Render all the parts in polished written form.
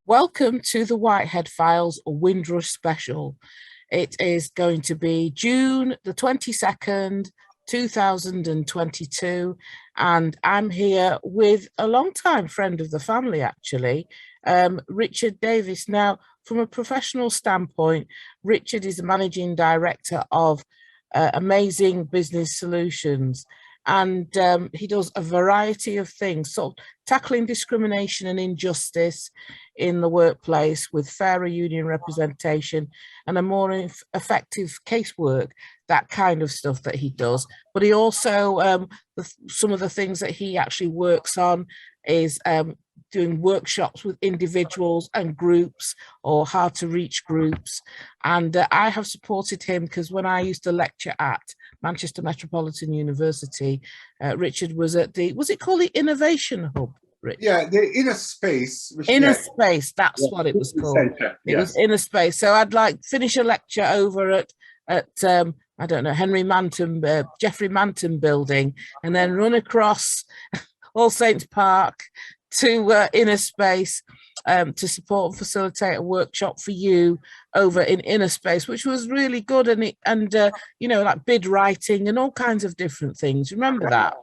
Welcome to the Whitehead Files Windrush special. It is going to be June the 22nd, 2022, and I'm here with a long-time friend of the family, actually, Richard Davis. Now, from a professional standpoint, Richard is the managing director of Amazin Business Soluntions, and he does a variety of things, sort of tackling discrimination and injustice in the workplace with fairer union representation and a more effective casework, that kind of stuff that he does. But he also, some of the things that he actually works on is doing workshops with individuals and groups or hard to reach groups. And I have supported him because when I used to lecture at Manchester Metropolitan University, Richard was at was it called the Innovation Hub? Rich? Yeah, the Inner Space. Inner Space, that's what it was called. Center, yes. It was Inner Space. So I'd like finish a lecture over at I don't know, Geoffrey Manton building, and then run across All Saints Park to Inner Space to support and facilitate a workshop for you over in Inner Space, which was really good, and you know, like bid writing and all kinds of different things. Remember that?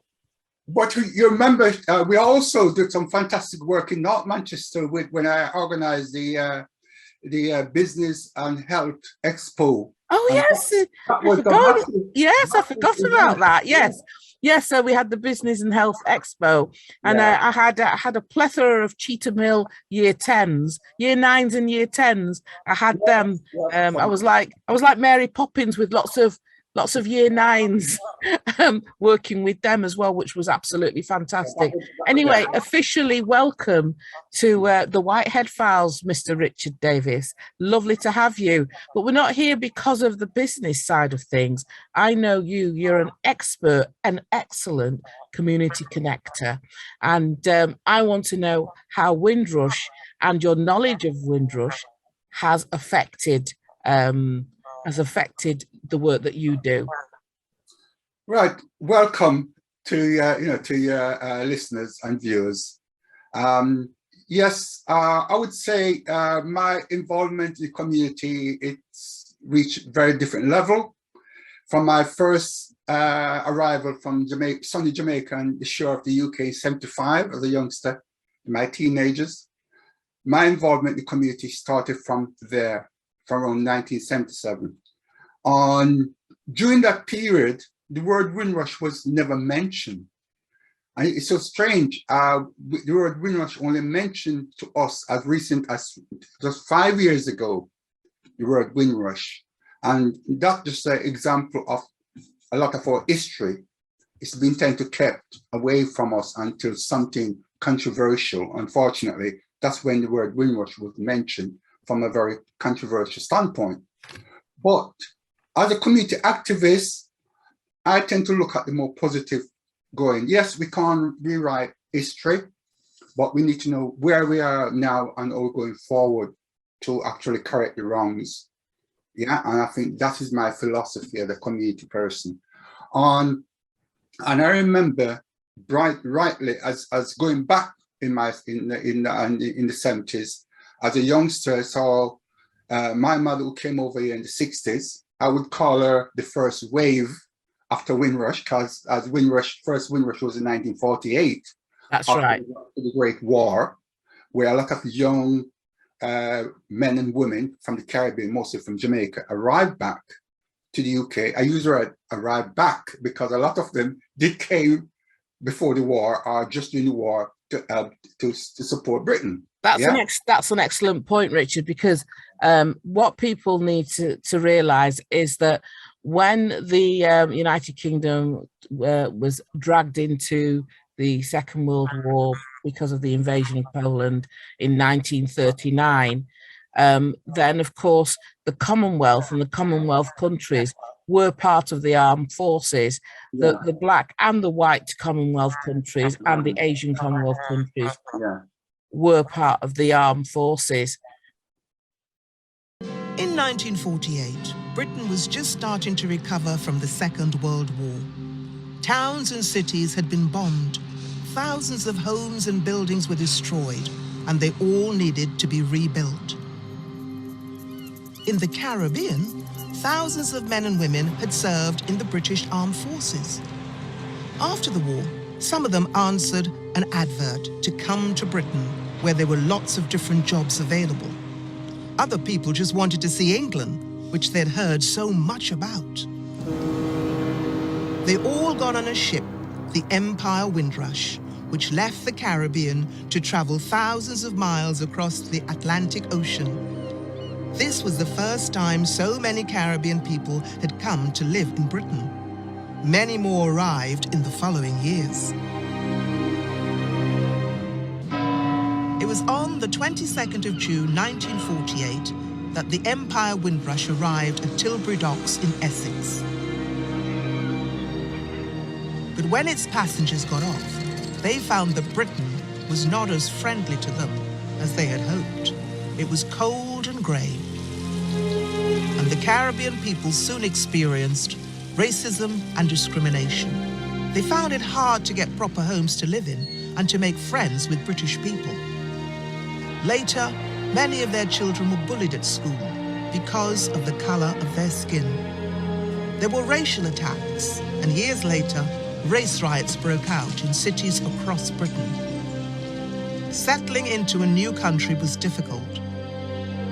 But you remember, we also did some fantastic work in North Manchester when I organized the Business and Health Expo. Oh, and yes. I forgot about that. Yes. Yes, so we had the Business and Health Expo, and I had a plethora of Cheetham Hill year 10s, year 9s and year 10s. I had them. I was like Mary Poppins with lots of year 9s working with them as well, which was absolutely fantastic. Anyway, officially welcome to the Whitehead Files, Mr. Richard Davis. Lovely to have you. But we're not here because of the business side of things. I know you're an expert, an excellent community connector. And I want to know how Windrush and your knowledge of Windrush has affected the work that you do. Right. Welcome to your listeners and viewers. Yes, I would say my involvement in the community, it's reached very different level. From my first arrival from Jamaica, sunny Jamaica and the shore of the UK in '75 as a youngster, in my teenagers. My involvement in the community started from there, from around 1977. During that period, the word Windrush was never mentioned. And it's so strange. The word Windrush only mentioned to us as recent as just 5 years ago, the word Windrush. And that's just an example of a lot of our history. It's been tend to kept away from us until something controversial. Unfortunately, that's when the word Windrush was mentioned from a very controversial standpoint. But as a community activist, I tend to look at the more positive going. Yes, we can't rewrite history, but we need to know where we are now and how we're going forward to actually correct the wrongs. Yeah, and I think that is my philosophy as a community person. And I remember rightly as going back in the 70s, as a youngster, I saw my mother who came over here in the 60s. I would call her the first wave after Windrush, because as first Windrush was in 1948. That's right. The Great War, where a lot of young men and women from the Caribbean, mostly from Jamaica, arrived back to the UK. I use the word arrived back because a lot of them did came before the war or just during the war to support Britain. That's an excellent point, Richard, because what people need to realise is that when the United Kingdom was dragged into the Second World War because of the invasion of Poland in 1939, then of course the Commonwealth and the Commonwealth countries were part of the armed forces. The black and the white Commonwealth countries and the Asian Commonwealth countries were part of the armed forces. In 1948, Britain was just starting to recover from the Second World War. Towns and cities had been bombed. Thousands of homes and buildings were destroyed, and they all needed to be rebuilt. In the Caribbean, thousands of men and women had served in the British Armed Forces. After the war, some of them answered an advert to come to Britain, where there were lots of different jobs available. Other people just wanted to see England, which they'd heard so much about. They all got on a ship, the Empire Windrush, which left the Caribbean to travel thousands of miles across the Atlantic Ocean. This was the first time so many Caribbean people had come to live in Britain. Many more arrived in the following years. It was on the 22nd of June 1948 that the Empire Windrush arrived at Tilbury Docks in Essex. But when its passengers got off, they found that Britain was not as friendly to them as they had hoped. It was cold and grey. And the Caribbean people soon experienced racism and discrimination. They found it hard to get proper homes to live in and to make friends with British people. Later, many of their children were bullied at school because of the colour of their skin. There were racial attacks, and years later, race riots broke out in cities across Britain. Settling into a new country was difficult,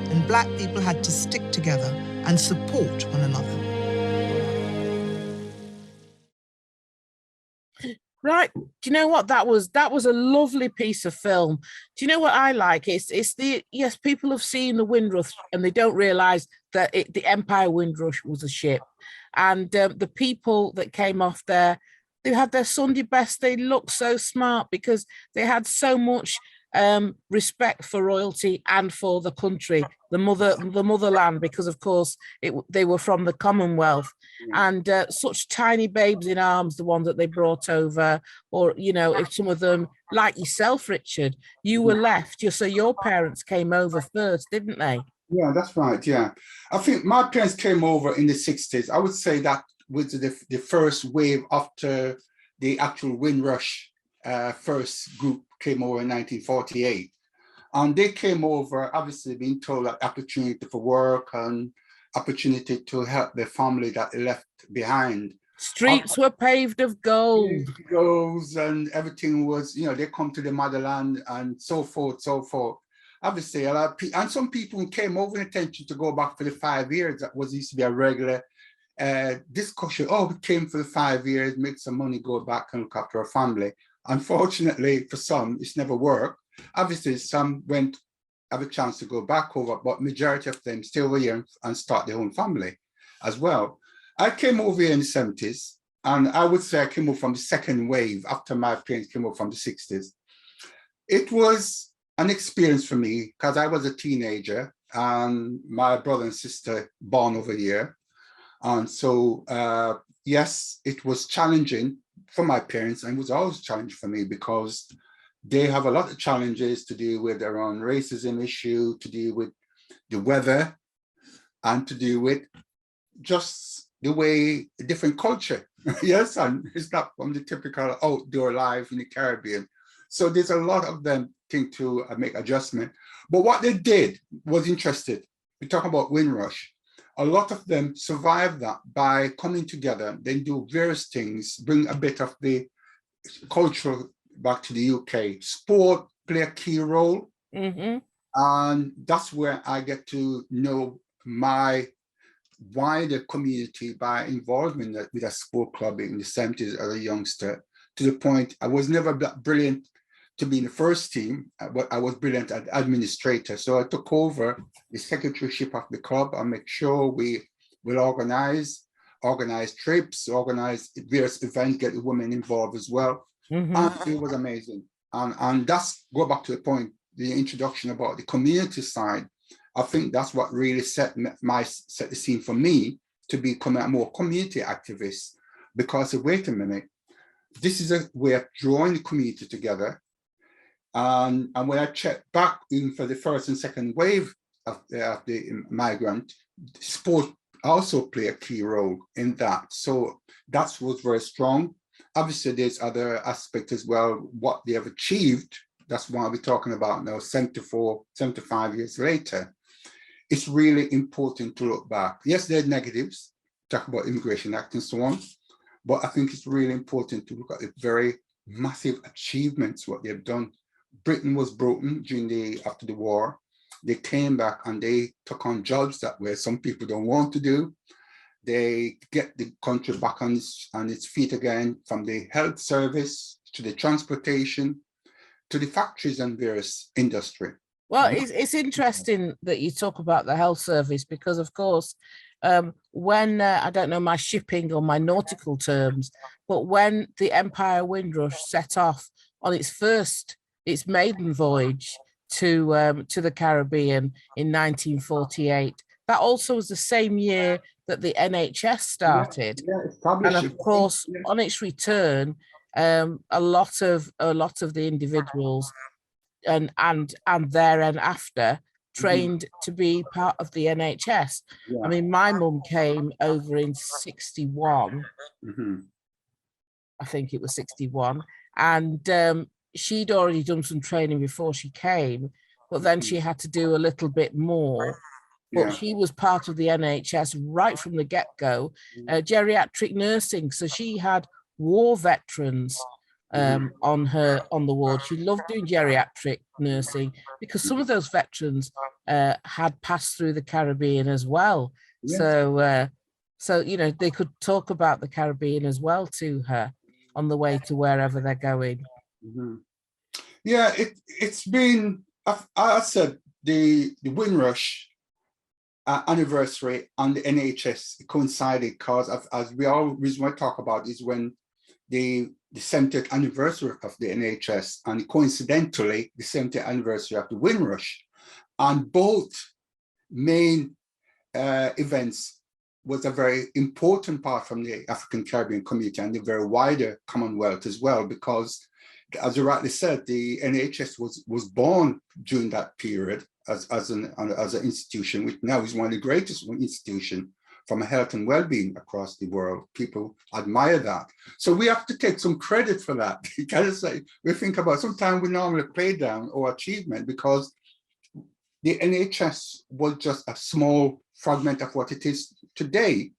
and black people had to stick together and support one another. Right. Do you know what that was? That was a lovely piece of film. Do you know what I like? It's the, yes, people have seen the Windrush and they don't realise that the Empire Windrush was a ship. And the people that came off there, they had their Sunday best. They looked so smart because they had so much respect for royalty and for the country, the motherland, because of course they were from the Commonwealth, and such tiny babes in arms, the ones that they brought over, or you know, if some of them, like yourself, Richard, you were left, so your parents came over first, didn't they? Yeah, that's right. Yeah, I think my parents came over in the 60s. I would say that was the first wave after the actual Windrush first group came over in 1948. And they came over, obviously being told that opportunity for work and opportunity to help their family that they left behind. Streets were paved of gold. Goals and everything was, you know, they come to the motherland and so forth, so forth. Obviously, a lot of people, and some people came over with intention to go back for the 5 years. That was used to be a regular discussion. Oh, we came for the 5 years, make some money, go back and look after our family. Unfortunately, for some, it's never worked. Obviously, some went have a chance to go back over, but majority of them still were here and start their own family as well. I came over here in the 70s, and I would say I came over from the second wave after my parents came over from the 60s. It was an experience for me because I was a teenager and my brother and sister born over here. And so, yes, it was challenging for my parents, and it was always challenging for me because they have a lot of challenges to deal with their own racism issue, to deal with the weather, and to deal with just the way, different culture. Yes, and it's not from the typical outdoor life in the Caribbean. So there's a lot of them think to make adjustment. But what they did was interesting. We talk about Windrush. A lot of them survived that by coming together, then do various things, bring a bit of the culture back to the UK. Sport play a key role. Mm-hmm. And that's where I get to know my wider community by involvement with a sport club in the 70s as a youngster, to the point I was never brilliant to be in the first team, but I was brilliant as administrator. So I took over the secretaryship of the club and make sure we will organize trips, organize various events, get the women involved as well. Mm-hmm. And it was amazing. And that's, go back to the point, the introduction about the community side. I think that's what really set the scene for me to become a more community activist, because wait a minute, this is a way of drawing the community together. And when I checked back even for the first and second wave of the migrant, sport also play a key role in that. So that was very strong. Obviously, there's other aspects as well, what they have achieved. That's why we're talking about now, 75 years later. It's really important to look back. Yes, there are negatives, talk about Immigration Act and so on, but I think it's really important to look at the very massive achievements, what they've done. Britain was broken after the war. They came back and they took on jobs that where some people don't want to do. They get the country back on its feet again, from the health service to the transportation to the factories and various industry. Well, it's interesting that you talk about the health service because, of course, when I don't know my shipping or my nautical terms, but when the Empire Windrush set off on its maiden voyage to the Caribbean in 1948, that also was the same year that the NHS started. And of course, on its return, a lot of the individuals and therein after trained to be part of the NHS. I mean, my mum came over in 61. I think it was 61, and she'd already done some training before she came, but then she had to do a little bit more. But she was part of the NHS right from the get-go, geriatric nursing. So she had war veterans on the ward. She loved doing geriatric nursing because some of those veterans had passed through the Caribbean as well. So you know, they could talk about the Caribbean as well to her on the way to wherever they're going. Yeah, it's been, I said, the Windrush anniversary on the NHS coincided because as we always want to talk about is when the 70th anniversary of the NHS, and coincidentally the 70th anniversary of the Windrush, and both main events was a very important part from the African Caribbean community and the very wider Commonwealth as well, because as you rightly said, the NHS was born during that period as an institution, which now is one of the greatest institutions from a health and well-being across the world. People admire that. So we have to take some credit for that. You kind of say, we think about, sometimes we normally play down our achievement because the NHS was just a small fragment of what it is today.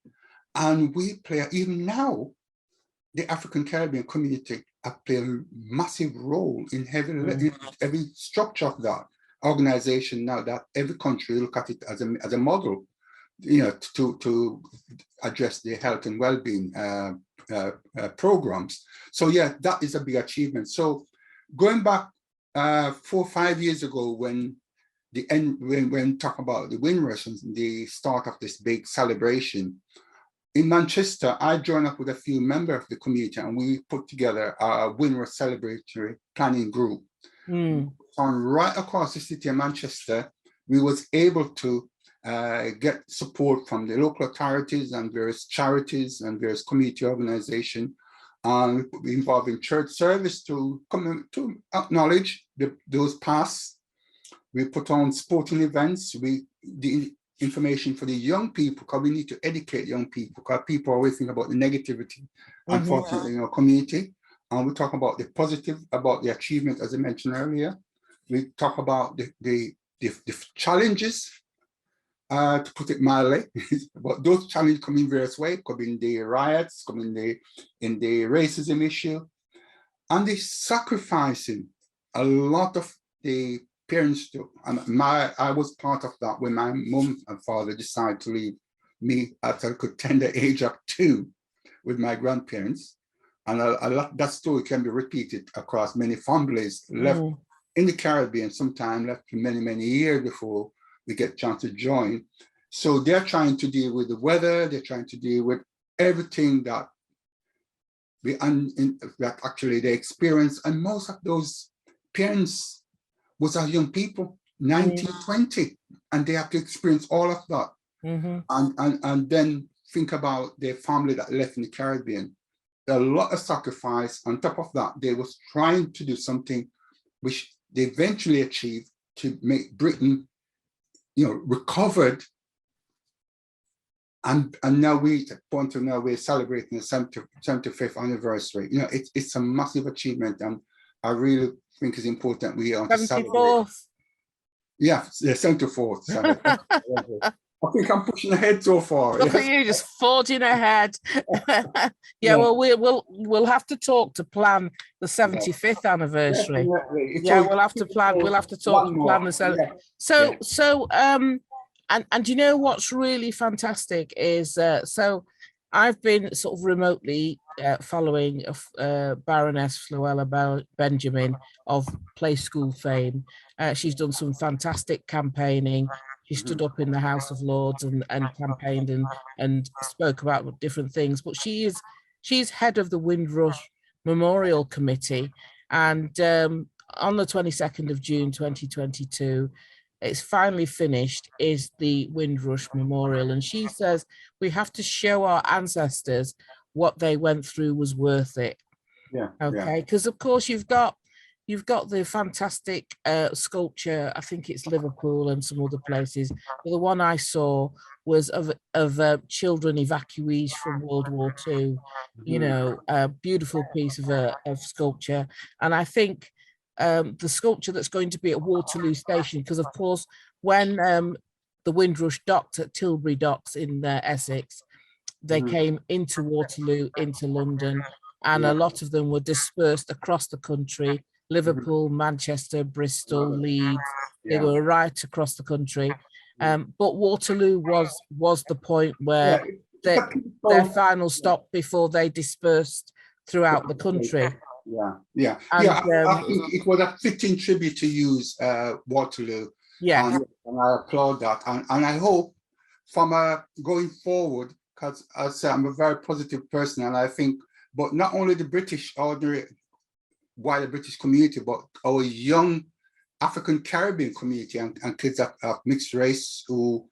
And we play, even now, the African Caribbean community play a massive role in every structure of that organization now, that every country look at it as a model, you know, to address the health and well-being programs. So yeah, that is a big achievement. So going back 4 or 5 years ago, when talk about the Windrush and the start of this big celebration in Manchester, I joined up with a few members of the community, and we put together a Windrush celebratory planning group. And right across the city of Manchester, we was able to get support from the local authorities and various charities and various community organizations, involving church service to acknowledge those past. We put on sporting events. The information for the young people, because we need to educate young people, because people always think about the negativity, unfortunately, in our community. And we talk about the positive, about the achievement, as I mentioned earlier. We talk about the challenges, to put it mildly, but those challenges come in various ways. Come in the riots, come in the racism issue, and the sacrificing a lot of the parents do. And I was part of that when my mom and father decided to leave me at a tender age of 2 with my grandparents. And that story can be repeated across many families left in the Caribbean, sometimes left for many, many years before we get a chance to join. So they're trying to deal with the weather, they're trying to deal with everything that that actually they experience. And most of those parents was our young people, 19, 20, and they have to experience all of that. And then think about their family that left in the Caribbean. There are a lot of sacrifice. On top of that, they was trying to do something which they eventually achieved, to make Britain, you know, recovered And now we're celebrating the 75th anniversary. You know, it's a massive achievement, and I really think it's important we are to celebrate. 74th. Yeah, the 74th. Sorry. I think I'm pushing ahead so far. Look at you, just forging ahead. Yeah, well, we'll have to talk to plan the 75th anniversary. Yeah, we'll have to plan. We'll have to talk to plan the 70th. And you know what's really fantastic is so I've been sort of remotely following Baroness Fluella Benjamin of Play School fame. She's done some fantastic campaigning. She stood up in the House of Lords and campaigned and spoke about different things. But she's head of the Windrush Memorial Committee, and on the 22nd of June 2022. It's finally finished, is the Windrush Memorial. And she says we have to show our ancestors what they went through was worth it. Yeah. Okay. Because of course you've got the fantastic sculpture, I think it's Liverpool and some other places. But the one I saw was of children evacuees from World War II, you know, a beautiful piece of sculpture. And I think the sculpture that's going to be at Waterloo Station, because of course when the Windrush docked at Tilbury Docks in Essex, they came into Waterloo, into London, and a lot of them were dispersed across the country, Liverpool, Manchester, Bristol, Leeds. They were right across the country, but Waterloo was the point where their final stop before they dispersed throughout the country. I think it was a fitting tribute to use Waterloo. And I applaud that, and I hope from going forward, because I say I'm a very positive person, and I think, but not only the British ordinary wider British community, but our young African Caribbean community and kids of mixed race who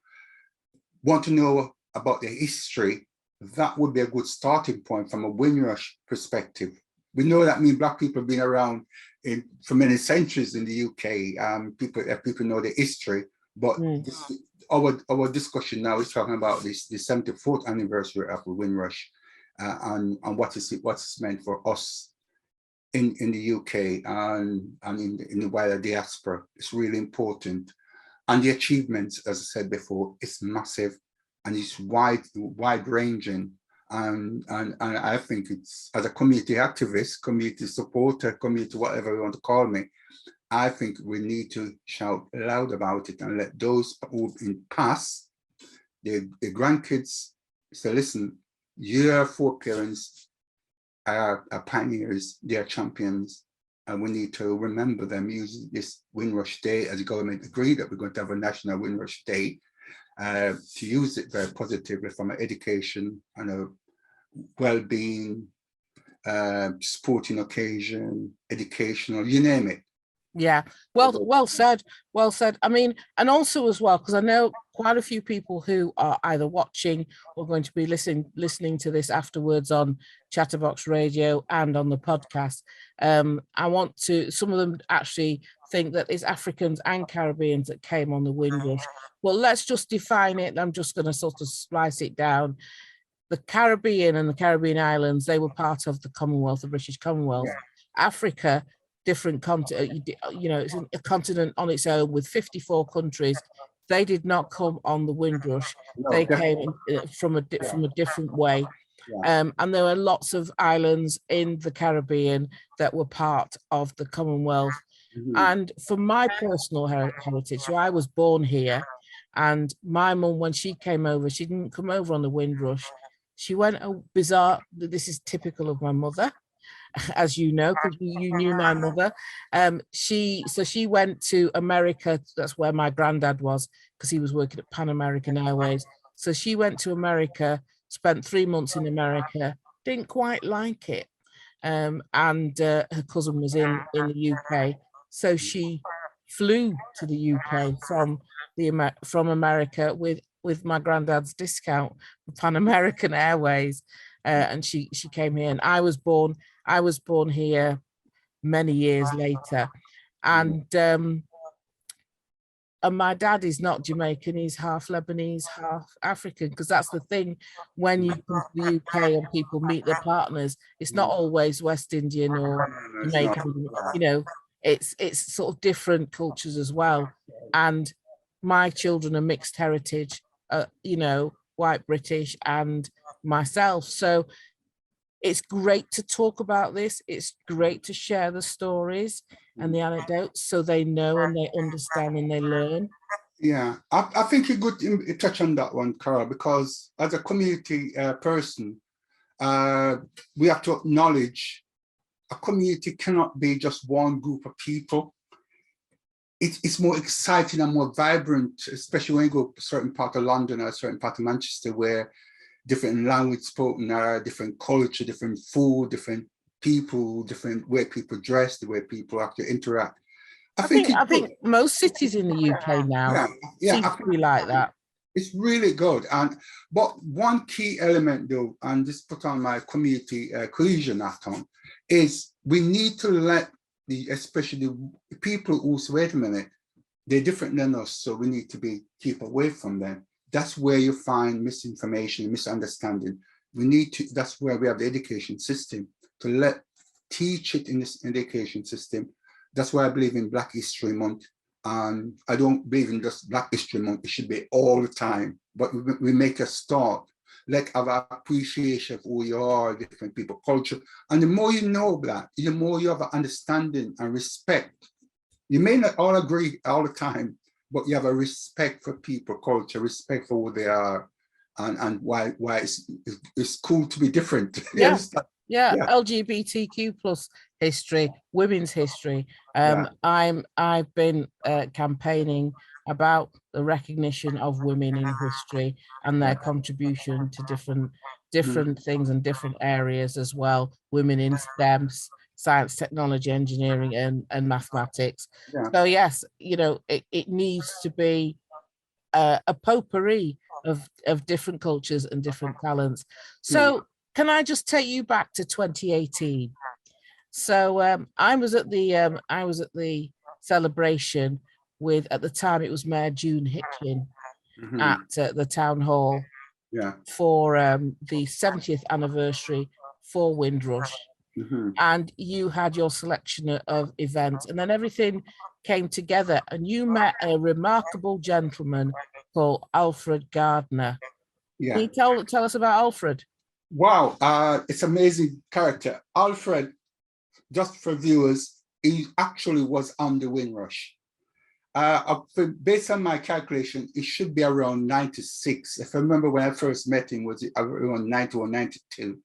want to know about their history, that would be a good starting point from a Windrush perspective. We know that Black people have been around for many centuries in the UK. People know the history, but our discussion now is talking about the 74th anniversary of the Windrush and what's meant for us in the UK and in the wider diaspora. It's really important, and the achievements, as I said before, it's massive and it's wide ranging. And I think it's, as a community activist, community supporter, community whatever you want to call me, I think we need to shout loud about it and let those who've in past, the grandkids, say, listen, your foreparents are pioneers, they are champions, and we need to remember them using this Windrush Day, as the government agreed that we're going to have a National Windrush Day, to use it very positively from an education and a well-being, sporting occasion, educational, you name it. Yeah, well said. I mean, and also as well, because I know quite a few people who are either watching or going to be listening to this afterwards on Chatterbox Radio and on the podcast. I want to, some of them actually think that it's Africans and Caribbeans that came on the Windrush. Well, let's just define it. I'm just going to sort of slice it down. The Caribbean and the Caribbean islands, they were part of the Commonwealth, the British Commonwealth. Yeah. Africa, different continent, you know, it's a continent on its own with 54 countries. They did not come on the Windrush. No, they came from a different way. Yeah. And there were lots of islands in the Caribbean that were part of the Commonwealth. Mm-hmm. And for my personal heritage, so I was born here, and my mum, when she came over, she didn't come over on the Windrush. She went a bizarre, this is typical of my mother, as you know, because you knew my mother. She went to America. That's where my granddad was, because he was working at Pan American Airways. So she went to America, spent 3 months in America, didn't quite like it. And her cousin was in the UK. So she flew to the UK from America with my granddad's discount for Pan American Airways. And she came here, and I was born here many years later. And and my dad is not Jamaican, he's half Lebanese, half African, because that's the thing when you come to the UK and people meet their partners, it's not always West Indian or Jamaican, you know, it's sort of different cultures as well. And my children are mixed heritage, you know, white British and myself. So it's great to talk about this. It's great to share the stories and the anecdotes so they know and they understand and they learn. Yeah, I think you could touch on that one, Carol, because as a community person, we have to acknowledge a community cannot be just one group of people. It's more exciting and more vibrant, especially when you go to a certain part of London or a certain part of Manchester where different language spoken are, different culture, different food, different people, different way people dress, the way people have to interact. I think most cities in the UK now seem to be like that. It's really good. But one key element though, and just put on my community cohesion hat on, is we need to let especially the people who say, wait a minute, they're different than us, so we need to keep away from them. That's where you find misinformation, misunderstanding. That's where we have the education system to teach it in this education system. That's why I believe in Black History Month. And I don't believe in just Black History Month. It should be all the time, but we make a start. Like have an appreciation of who you are, different people, culture. And the more you know that, the more you have an understanding and respect. You may not all agree all the time, but you have a respect for people, culture, respect for who they are, and why it's cool to be different. Yeah. Yeah, LGBTQ plus history, women's history. I've been campaigning about the recognition of women in history and their contribution to different things and different areas as well. Women in STEM, science, technology, engineering, and mathematics. So yes, you know, it needs to be a potpourri of different cultures and different talents. So can I just take you back to 2018? So I was at the celebration with, at the time it was Mayor June Hitchin at the town hall for the 70th anniversary for Windrush. And you had your selection of events, and then everything came together, and you met a remarkable gentleman called Alfrod Gardener. Can you tell us about Alfred? Wow, it's amazing character. Alfred, just for viewers, he actually was on the Windrush. Based on my calculation, it should be around 96. If I remember when I first met him, was around 90 or 92.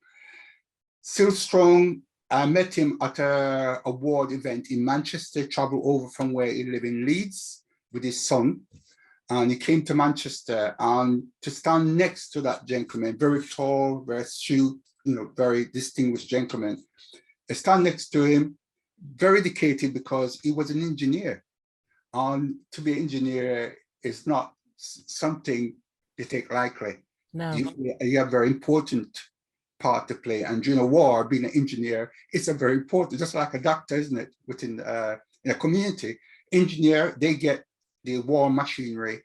Still strong. I met him at an award event in Manchester, traveled over from where he lived in Leeds with his son. And he came to Manchester, and to stand next to that gentleman, very tall, very astute, you know, very distinguished gentleman. I stand next to him, very educated because he was an engineer. And to be an engineer is not something you take lightly. No. You have a very important part to play. And during a war, being an engineer is a very important, just like a doctor, isn't it? Within in a community, engineer, they get the war machinery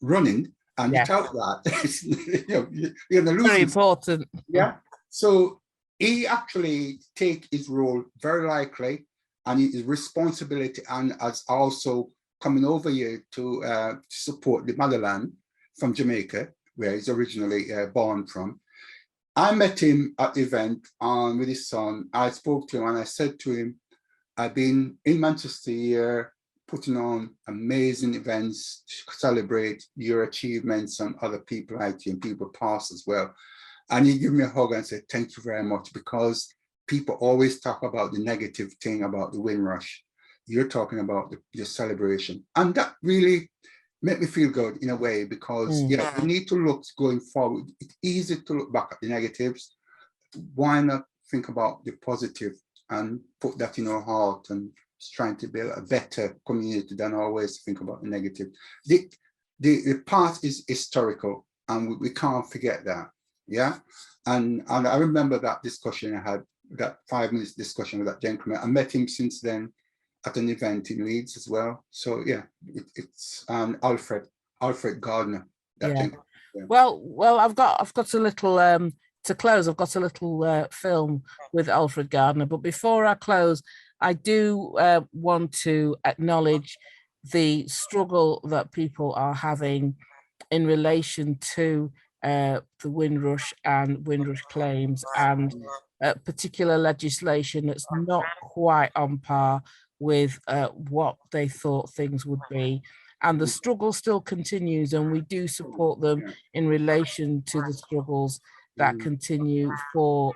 running, and without that, you're gonna lose. Very important. Yeah. So he actually take his role very likely, and his responsibility, and as also coming over here to support the motherland from Jamaica, where he's originally born from. I met him at the event with his son. I spoke to him and I said to him, I've been in Manchester here, putting on amazing events to celebrate your achievements and other people like you and people past as well. And he gave me a hug and said, thank you very much, because people always talk about the negative thing about the Windrush. You're talking about the celebration. And that really made me feel good in a way, because we need to look going forward. It's easy to look back at the negatives. Why not think about the positive and put that in our heart and trying to build a better community than always think about the negative. The past is historical, and we can't forget that. Yeah. And I remember that discussion I had, that 5 minutes discussion with that gentleman. I met him since then. at an event in Leeds as well. So yeah, it's Alfrod Gardener. That Yeah. gentleman. Yeah. Well, I've got a little to close. I've got a little film with Alfrod Gardener, but before I close, I do want to acknowledge the struggle that people are having in relation to the Windrush and Windrush claims and particular legislation that's not quite on par with what they thought things would be. And the struggle still continues, and we do support them in relation to the struggles that continue for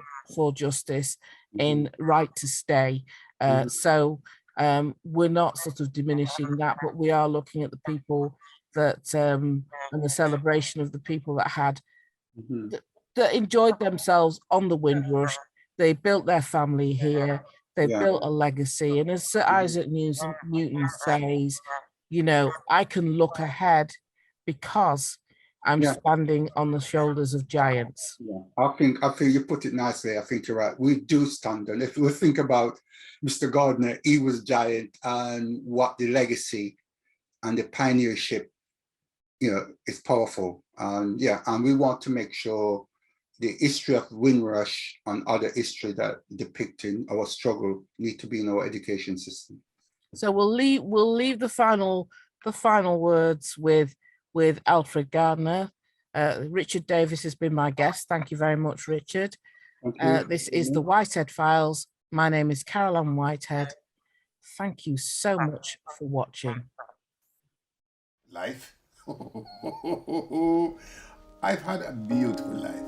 justice in right to stay. So we're not sort of diminishing that, but we are looking at the people that and the celebration of the people that had that enjoyed themselves on the Windrush. They built their family here. They built a legacy, and as Sir Isaac Newton says, you know, I can look ahead because I'm standing on the shoulders of giants. Yeah, I think you put it nicely. I think you're right. We do stand on. If we think about Mr. Gardener, he was a giant, and what the legacy and the pioneership, you know, is powerful. And we want to make sure the history of Windrush and other history that depicting our struggle need to be in our education system. So we'll leave the final words with Alfrod Gardener. Richard Davis has been my guest. Thank you very much, Richard. This is the Whitehead Files. My name is Caroline Whitehead. Thank you so much for watching. Life? I've had a beautiful life.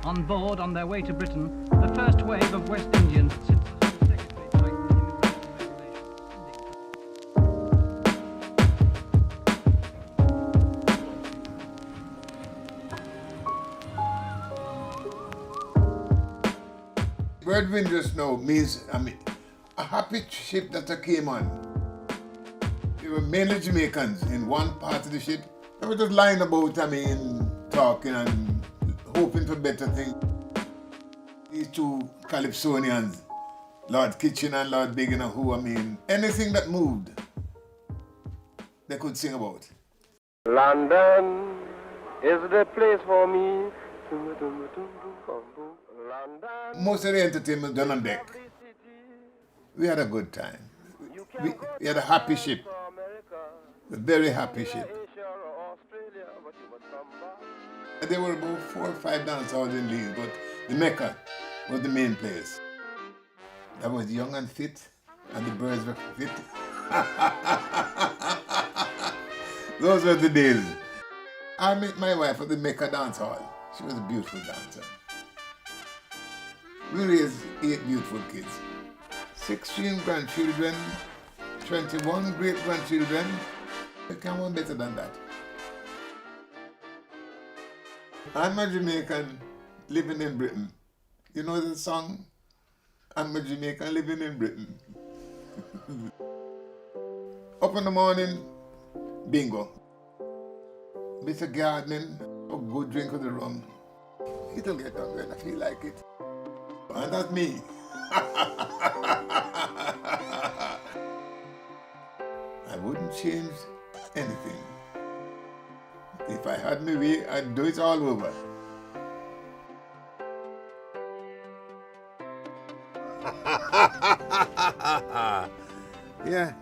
On board, on their way to Britain, the first wave of West Indians since the Home Secretary tightened the immigration regulations. Word Windrush now means, a happy ship that I came on. They were mainly Jamaicans in one part of the ship. They were just lying about, talking and hoping for better things. These two Calypsonians, Lord Kitchen and Lord Biggin, who, anything that moved, they could sing about. London is the place for me. Most of the entertainment done on deck. We had a good time. We had a happy ship. A very happy ship. There were about 4 or 5 dance halls in Leeds, but the Mecca was the main place. I was young and fit, and the birds were fit. Those were the days. I met my wife at the Mecca dance hall. She was a beautiful dancer. We raised 8 beautiful kids. 16 grandchildren, 21 great-grandchildren. You can't want better than that. I'm a Jamaican living in Britain. You know the song? I'm a Jamaican living in Britain. Up in the morning, bingo. Bit of gardening, a good drink of the rum. It'll get done when I feel like it. And that's me. I wouldn't change anything. If I had my way, I'd do it all over. Yeah.